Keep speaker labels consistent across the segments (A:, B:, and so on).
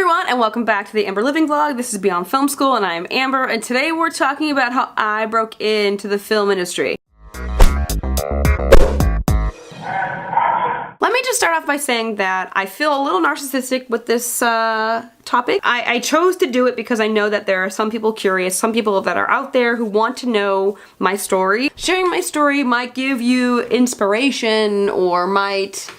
A: everyone, and welcome back to the Amber Living Vlog. This is Beyond Film School, and I am Amber, and today we're talking about how I broke into the film industry. Let me just start off by saying that I feel a little narcissistic with this topic. I chose to do it because I know that there are some people curious, some people that are out there who want to know my story. Sharing my story might give you inspiration or might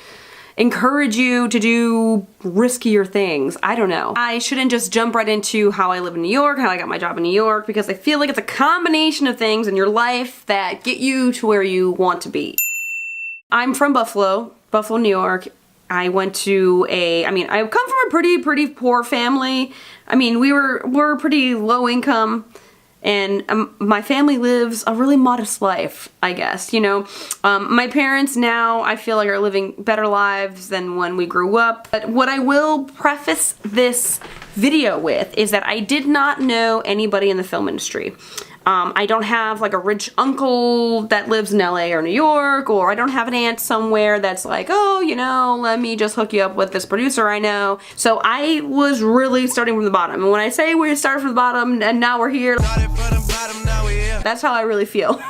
A: encourage you to do riskier things. I don't know. I shouldn't just jump right into how I live in New York, how I got my job in New York, because I feel like it's a combination of things in your life that get you to where you want to be. I'm from Buffalo, New York. I went to I come from a pretty poor family. I mean, we're pretty low income. And my family lives a really modest life, I guess, you know. My parents now, I feel like, are living better lives than when we grew up. But what I will preface this video with is that I did not know anybody in the film industry. I don't have like a rich uncle that lives in LA or New York, or I don't have an aunt somewhere that's like, oh, you know, let me just hook you up with this producer I know. So I was really starting from the bottom. And when I say we started from the bottom and now we're here, that's how I really feel.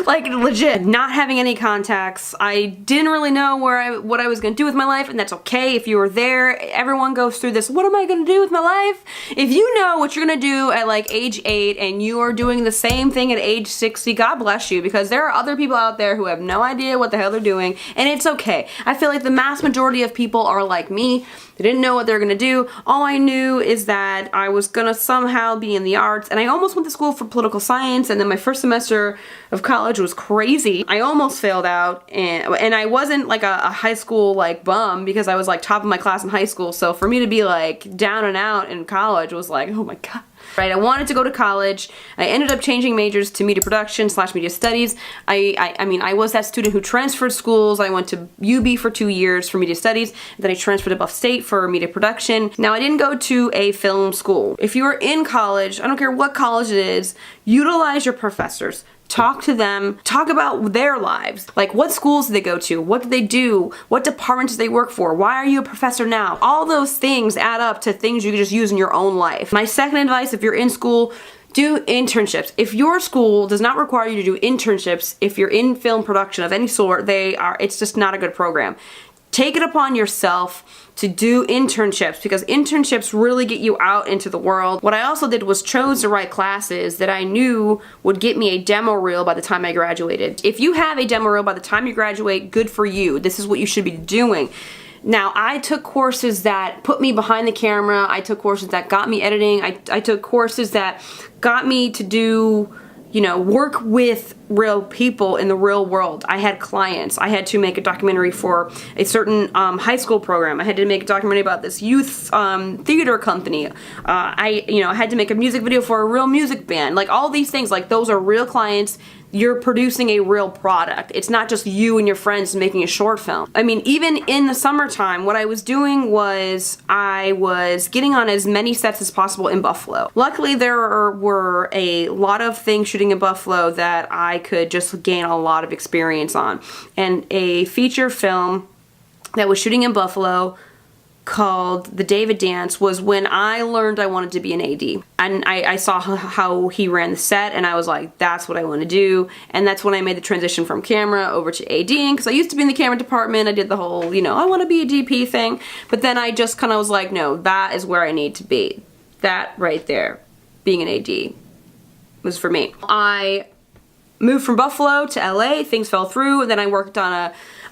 A: Like, legit. Not having any contacts. I didn't really know what I was gonna do with my life, and that's okay. If you were there, everyone goes through this, what am I gonna do with my life? If you know what you're gonna do at like age 8 and you are doing the same thing at age 60, God bless you, because there are other people out there who have no idea what the hell they're doing, and it's okay. I feel like the mass majority of people are like me. They didn't know what they were gonna do. All I knew is that I was gonna somehow be in the arts, and I almost went to school for political science, and then my first semester of college was crazy. I almost failed out, and I wasn't like a high school like bum, because I was like top of my class in high school, so for me to be like down and out in college was like, oh my god. Right, I wanted to go to college. I ended up changing majors to media production / media studies. I mean, I was that student who transferred schools. I went to UB for 2 years for media studies, then I transferred to Buff State for media production. Now, I didn't go to a film school. If you are in college, I don't care what college it is, utilize your professors. Talk to them, talk about their lives. Like, what schools did they go to? What did they do? What departments did they work for? Why are you a professor now? All those things add up to things you can just use in your own life. My second advice, if you're in school, do internships. If your school does not require you to do internships, if you're in film production of any sort, it's just not a good program. Take it upon yourself to do internships, because internships really get you out into the world. What I also did was chose the right classes that I knew would get me a demo reel by the time I graduated. If you have a demo reel by the time you graduate, good for you. This is what you should be doing. Now, I took courses that put me behind the camera. I took courses that got me editing. I took courses that got me to do, you know, work with real people in the real world. I had clients. I had to make a documentary for a certain high school program. I had to make a documentary about this youth theater company. I had to make a music video for a real music band. Like, all these things, like, those are real clients. You're producing a real product. It's not just you and your friends making a short film. I mean, even in the summertime, what I was doing was I was getting on as many sets as possible in Buffalo. Luckily, there were a lot of things shooting in Buffalo that I could just gain a lot of experience on. And a feature film that was shooting in Buffalo called The David Dance was when I learned I wanted to be an AD. And I saw how he ran the set, and I was like, that's what I want to do. And that's when I made the transition from camera over to ADing, because I used to be in the camera department. I did the whole, you know, I want to be a DP thing. But then I just kind of was like, no, that is where I need to be. That right there, being an AD, was for me. I moved from Buffalo to LA, things fell through, and then I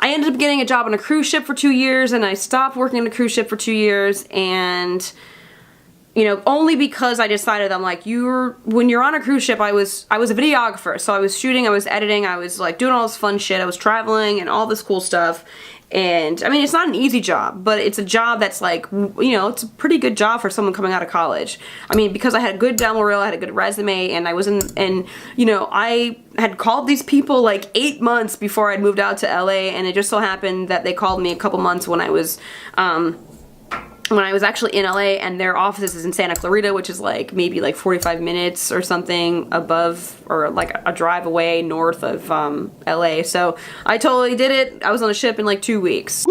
A: ended up getting a job on a cruise ship for 2 years, and I stopped working on a cruise ship for 2 years, and, you know, only because I decided, I'm like, when you're on a cruise ship, I was a videographer, so I was shooting, I was editing, I was like doing all this fun shit, I was traveling and all this cool stuff. And I mean, it's not an easy job, but it's a job that's like, you know, it's a pretty good job for someone coming out of college. I mean, because I had a good demo reel, I had a good resume, and I was and you know, I had called these people like 8 months before I'd moved out to LA, and it just so happened that they called me a couple months when I was actually in LA, and their office is in Santa Clarita, which is like maybe like 45 minutes or something above, or like a drive away north of LA. So I totally did it. I was on a ship in like 2 weeks.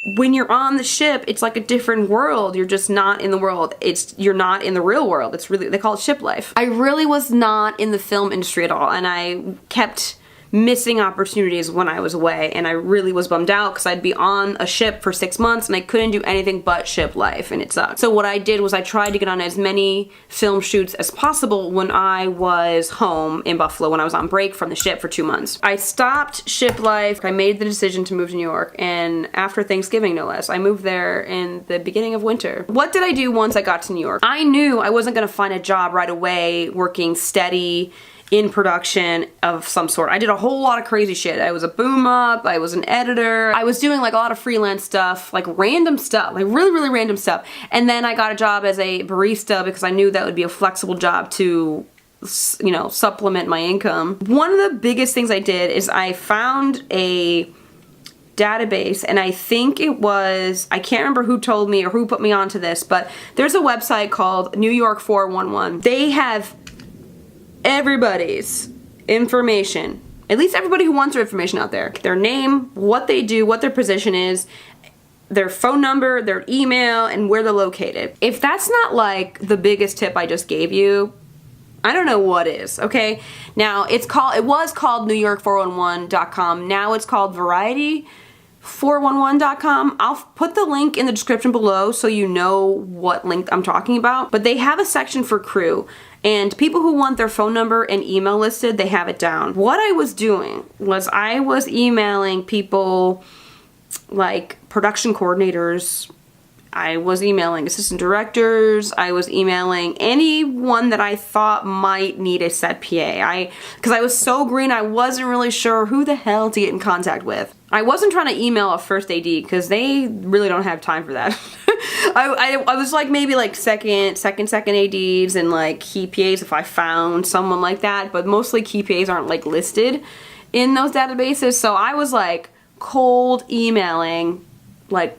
A: when you're on the ship, it's like a different world. You're just not in the world. You're not in the real world. It's really, they call it ship life. I really was not in the film industry at all, and I kept missing opportunities when I was away, and I really was bummed out because I'd be on a ship for 6 months and I couldn't do anything but ship life, and it sucked. So what I did was I tried to get on as many film shoots as possible when I was home in Buffalo, when I was on break from the ship for 2 months. I stopped ship life. I made the decision to move to New York, and after Thanksgiving, no less, I moved there in the beginning of winter. What did I do once I got to New York? I knew I wasn't gonna find a job right away working steady in production of some sort. I did a whole lot of crazy shit. I was a boom up, I was an editor, I was doing like a lot of freelance stuff, like random stuff, like really, really random stuff. And then I got a job as a barista because I knew that would be a flexible job to, you know, supplement my income. One of the biggest things I did is I found a database, and I think it was, I can't remember who told me or who put me onto this, but there's a website called New York 411. They have everybody's information, at least everybody who wants their information out there. Their name, what they do, what their position is, their phone number, their email, and where they're located. If that's not like the biggest tip I just gave you, I don't know what is, okay? Now, it was called NewYork411.com. Now it's called Variety411.com. I'll put the link in the description below so you know what link I'm talking about. But they have a section for crew. And people who want their phone number and email listed, they have it down. What I was doing was I was emailing people like production coordinators, I was emailing assistant directors, I was emailing anyone that I thought might need a set PA. Because I was so green, I wasn't really sure who the hell to get in contact with. I wasn't trying to email a first AD because they really don't have time for that. I was like maybe like second ADs and like key PAs if I found someone like that, but mostly key PAs aren't like listed in those databases. So I was like cold emailing like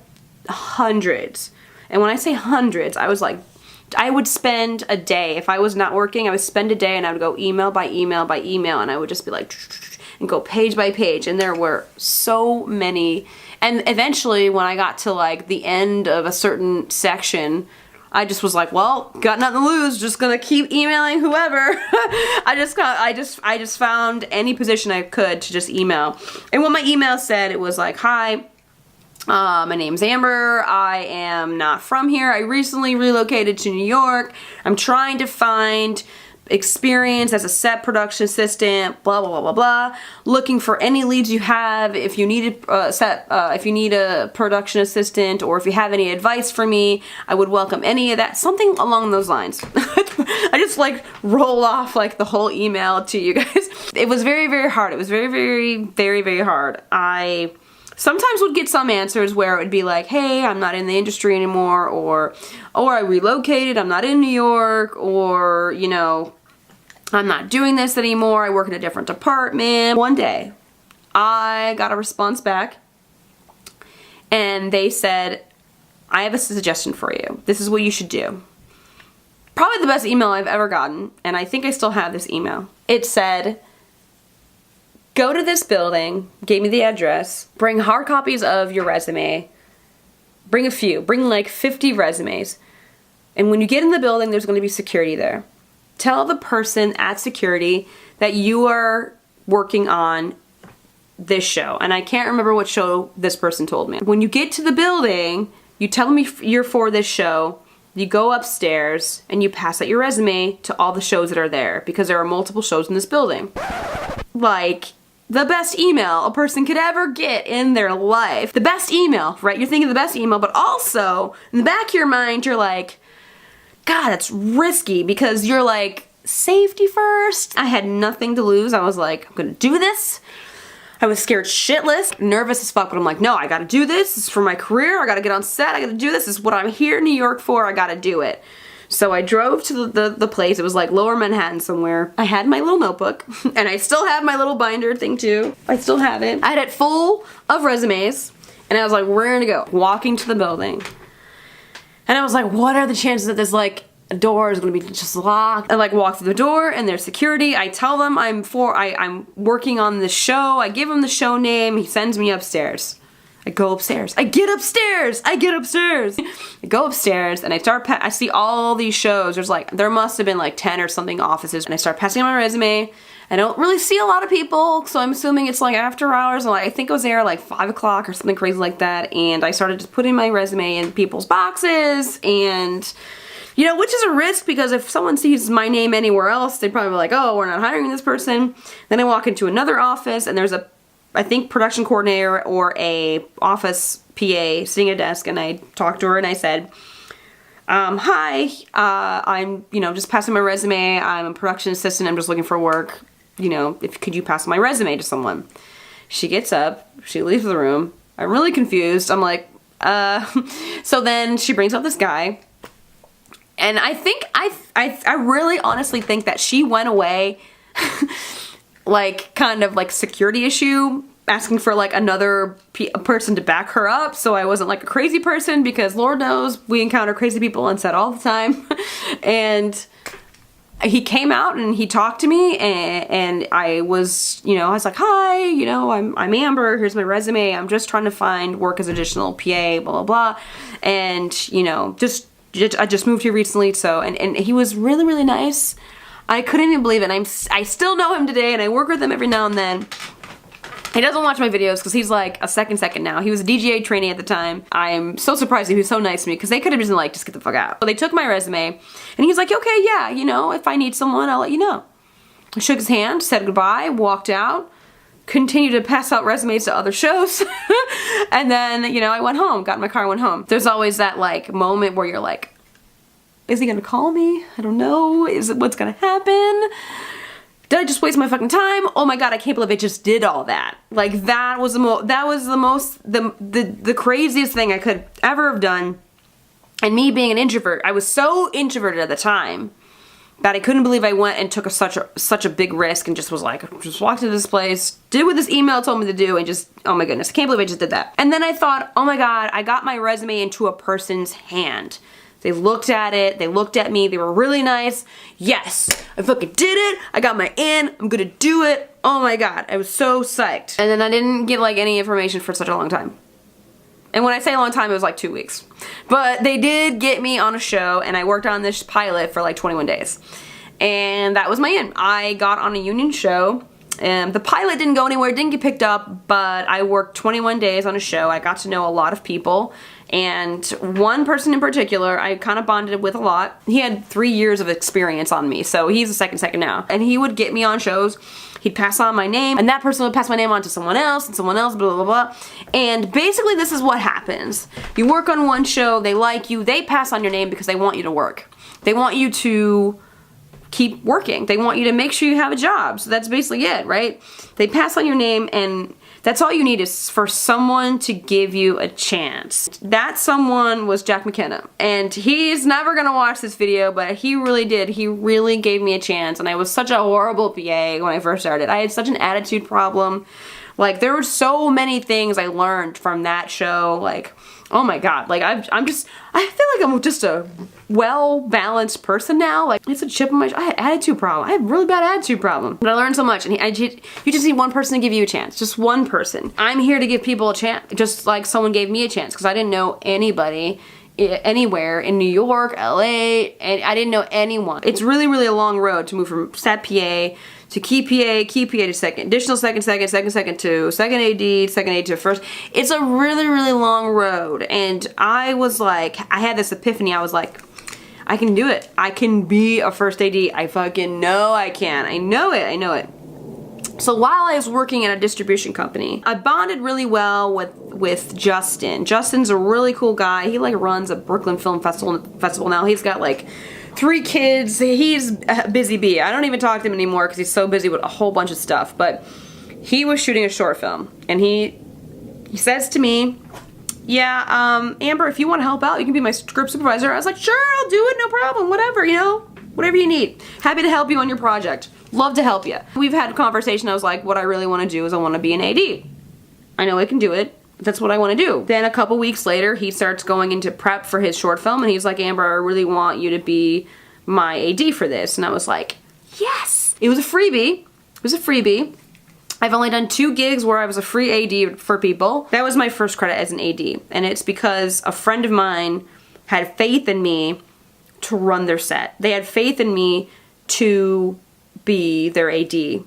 A: hundreds. And when I say hundreds, I was like, I would spend a day, if I was not working, I would spend a day and I would go email by email by email, and I would just be like, and go page by page, and there were so many. And eventually when I got to like the end of a certain section, I just was like, well, got nothing to lose, just gonna keep emailing whoever. I just found any position I could to just email. And what my email said, it was like, hi, my name's Amber, I am not from here, I recently relocated to New York, I'm trying to find experience as a set production assistant, blah, blah, blah, blah, blah. Looking for any leads you have, if you need if you need a production assistant, or if you have any advice for me, I would welcome any of that. Something along those lines. I just like roll off like the whole email to you guys. It was very, very hard. It was very, very, very, very hard. I sometimes would get some answers where it would be like, hey, I'm not in the industry anymore, or I relocated, I'm not in New York, or, you know, I'm not doing this anymore, I work in a different department. One day, I got a response back, and they said, I have a suggestion for you. This is what you should do. Probably the best email I've ever gotten, and I think I still have this email. It said, go to this building, gave me the address, bring hard copies of your resume, bring a few, bring like 50 resumes, and when you get in the building, there's going to be security there. Tell the person at security that you are working on this show, and I can't remember what show this person told me. When you get to the building, you tell them you're for this show, you go upstairs, and you pass out your resume to all the shows that are there, because there are multiple shows in this building. Like, the best email a person could ever get in their life. The best email, right? You're thinking the best email, but also, in the back of your mind, you're like, God, that's risky, because you're like, safety first. I had nothing to lose. I was like, I'm gonna do this. I was scared shitless, nervous as fuck, but I'm like, no, I gotta do this. This is for my career. I gotta get on set. I gotta do this. This is what I'm here in New York for. I gotta do it. So I drove to the place. It was like Lower Manhattan somewhere. I had my little notebook, and I still have my little binder thing too. I still have it. I had it full of resumes, and I was like, we're gonna go. Walking to the building. And I was like, what are the chances that this like door is gonna be just locked? I like walk through the door, and there's security. I tell them I'm working on this show. I give him the show name. He sends me upstairs. I go upstairs. I get upstairs. I get upstairs. I go upstairs and I see all these shows. There must have been like 10 or something offices, and I start passing my resume. I don't really see a lot of people, so I'm assuming it's like after hours. And I think I was there like 5 o'clock or something crazy like that. And I started just putting my resume in people's boxes, and you know, which is a risk because if someone sees my name anywhere else, they'd probably be like, oh, we're not hiring this person. Then I walk into another office and there's I think production coordinator or a office PA sitting at a desk, and I talked to her and I said, hi, I'm, you know, just passing my resume. I'm a production assistant. I'm just looking for work. You know, could you pass my resume to someone? She gets up, she leaves the room. I'm really confused. I'm like, so then she brings up this guy, and I think, I really honestly think that she went away like kind of like security issue, asking for like another person to back her up so I wasn't like a crazy person, because Lord knows we encounter crazy people on set all the time. And he came out and he talked to me, and I was, you know, I was like, hi, you know, I'm Amber, here's my resume, I'm just trying to find work as additional PA, blah, blah, blah. And, you know, I just moved here recently, so, and he was really, really nice. I couldn't even believe it. And I still know him today, and I work with him every now and then. He doesn't watch my videos because he's like a second now. He was a DGA trainee at the time. I'm so surprised he was so nice to me, because they could have just been like, just get the fuck out. So they took my resume, and he's like, okay, yeah, you know, if I need someone, I'll let you know. I shook his hand, said goodbye, walked out, continued to pass out resumes to other shows. And then, you know, I went home, got in my car, went home. There's always that like moment where you're like, is he gonna call me? I don't know. Is it what's gonna happen? Did I just waste my fucking time? Oh my god, I can't believe I just did all that. Like that was the craziest thing I could ever have done. And me being an introvert, I was so introverted at the time that I couldn't believe I went and took such a big risk, and just was like, just walked into this place, did what this email told me to do, and just, oh my goodness, I can't believe I just did that. And then I thought, oh my god, I got my resume into a person's hand. They looked at it, they looked at me, they were really nice. Yes, I fucking did it, I got my in, I'm gonna do it. Oh my god, I was so psyched. And then I didn't get like any information for such a long time. And when I say a long time, it was like 2 weeks. But they did get me on a show, and I worked on this pilot for like 21 days. And that was my in. I got on a union show. The pilot didn't go anywhere, didn't get picked up, but I worked 21 days on a show. I got to know a lot of people, and one person in particular I kind of bonded with a lot. He had 3 years of experience on me, so he's a second now. And he would get me on shows, he'd pass on my name, and that person would pass my name on to someone else, and someone else, blah, blah, blah. And basically this is what happens. You work on one show, they like you, they pass on your name because they want you to work. They want you to keep working. They want you to make sure you have a job. So that's basically it, right? They pass on your name, and that's all you need is for someone to give you a chance. That someone was Jack McKenna. And he's never gonna watch this video, but he really did. He really gave me a chance, and I was such a horrible PA when I first started. I had such an attitude problem. Like, there were so many things I learned from that show. Like, oh my god, like I feel like I'm just a well-balanced person now. Like, it's a chip on my shoulder. I had attitude problem. I had a really bad attitude problem. But I learned so much, and you just need one person to give you a chance. Just one person. I'm here to give people a chance, just like someone gave me a chance, because I didn't know anybody anywhere in New York, LA, and I didn't know anyone. It's really, really a long road to move from set PA to key PA to second, additional second to second AD to first. It's a really, really long road, and I was like, I had this epiphany. I was like, I can do it. I can be a first AD. I fucking know I can. I know it. So while I was working at a distribution company, I bonded really well with Justin. Justin's a really cool guy. He like runs a Brooklyn Film Festival now. He's got like 3 kids. He's a busy bee. I don't even talk to him anymore because he's so busy with a whole bunch of stuff. But he was shooting a short film, and he says to me, yeah, Amber, if you want to help out, you can be my script supervisor. I was like, sure, I'll do it, no problem, whatever, you know, whatever you need. Happy to help you on your project. Love to help you. We've had a conversation. I was like, what I really want to do is I want to be an AD. I know I can do it. That's what I want to do. Then a couple weeks later, he starts going into prep for his short film, and he's like, Amber, I really want you to be my AD for this. And I was like, yes! It was a freebie. I've only done 2 gigs where I was a free AD for people. That was my first credit as an AD, and it's because a friend of mine had faith in me to run their set. They had faith in me to be their AD,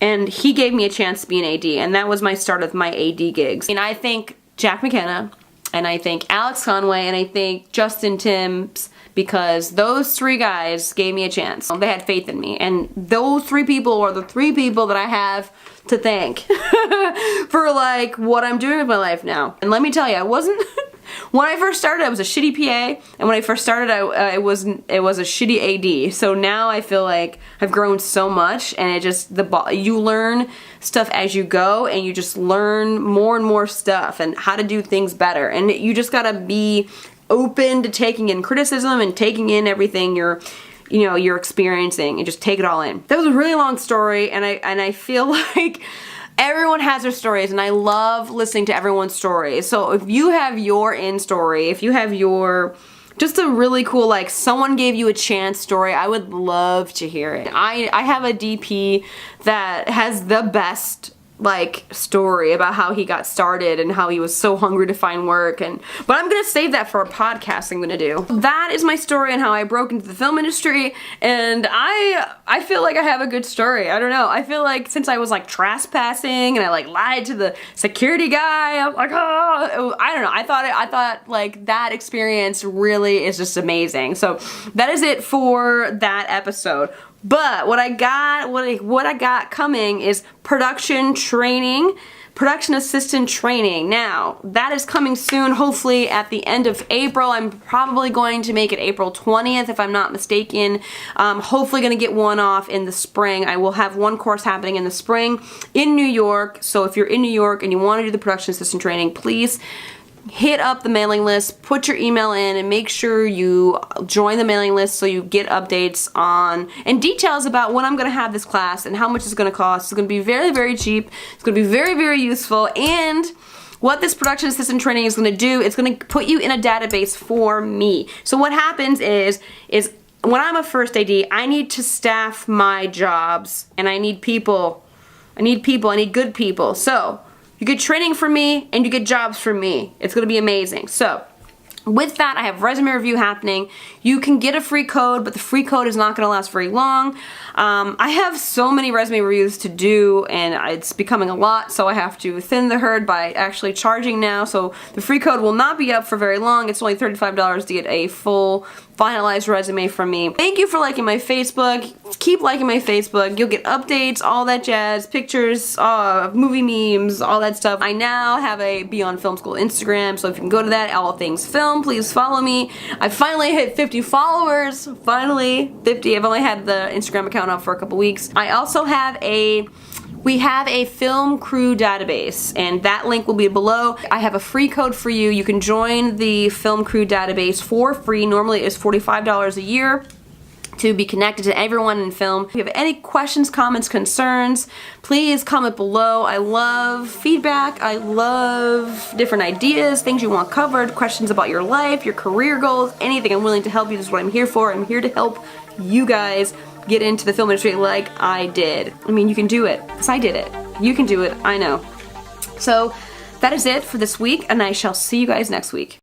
A: and he gave me a chance to be an AD, and that was my start of my AD gigs. And I thank Jack McKenna, and I thank Alex Conway, and I thank Justin Timms, because those 3 guys gave me a chance. They had faith in me, and those 3 people are the 3 people that I have to thank for like what I'm doing with my life now. And let me tell you, I wasn't when I first started I was a shitty PA, and when I first started it was a shitty AD. So now I feel like I've grown so much, and it just you learn stuff as you go, and you just learn more and more stuff and how to do things better, and you just gotta be open to taking in criticism and taking in everything you're experiencing, and just take it all in. That was a really long story, and I feel like everyone has their stories, and I love listening to everyone's stories. So if you have your story, if you have your just a really cool, like, someone gave you a chance story, I would love to hear it. I have a DP that has the best like story about how he got started and how he was so hungry to find work, but I'm gonna save that for a podcast I'm gonna do. That is my story on how I broke into the film industry, and I feel like I have a good story. I don't know, I feel like since I was like trespassing and I like lied to the security guy, I'm like, oh, I don't know, I thought like that experience really is just amazing. So that is it for that episode. But what I got coming is production training, production assistant training. Now, that is coming soon, hopefully at the end of April. I'm probably going to make it April 20th if I'm not mistaken. Hopefully gonna get one off in the spring. I will have one course happening in the spring in New York. So if you're in New York and you want to do the production assistant training, please hit up the mailing list, put your email in, and make sure you join the mailing list so you get updates on and details about when I'm going to have this class and how much it's going to cost. It's going to be very, very cheap. It's going to be very, very useful. And what this production assistant training is going to do, it's going to put you in a database for me. So what happens is when I'm a first AD, I need to staff my jobs, and I need people. I need good people. So you get training from me, and you get jobs from me. It's gonna be amazing. So with that, I have resume review happening. You can get a free code, but the free code is not gonna last very long. I have so many resume reviews to do, and it's becoming a lot, so I have to thin the herd by actually charging now. So the free code will not be up for very long. It's only $35 to get a full finalized resume from me. Thank you for liking my Facebook. Keep liking my Facebook. You'll get updates, all that jazz, pictures, movie memes, all that stuff. I now have a Beyond Film School Instagram, so if you can go to that, all things film, please follow me. I finally hit 50 followers. Finally, 50. I've only had the Instagram account up for a couple weeks. I also have we have a film crew database, and that link will be below. I have a free code for you. You can join the film crew database for free. Normally it's $45 a year to be connected to everyone in film. If you have any questions, comments, concerns, please comment below. I love feedback. I love different ideas, things you want covered, questions about your life, your career goals, anything. I'm willing to help you. This is what I'm here for. I'm here to help you guys get into the film industry like I did. I mean, you can do it, because I did it. You can do it, I know. So that is it for this week, and I shall see you guys next week.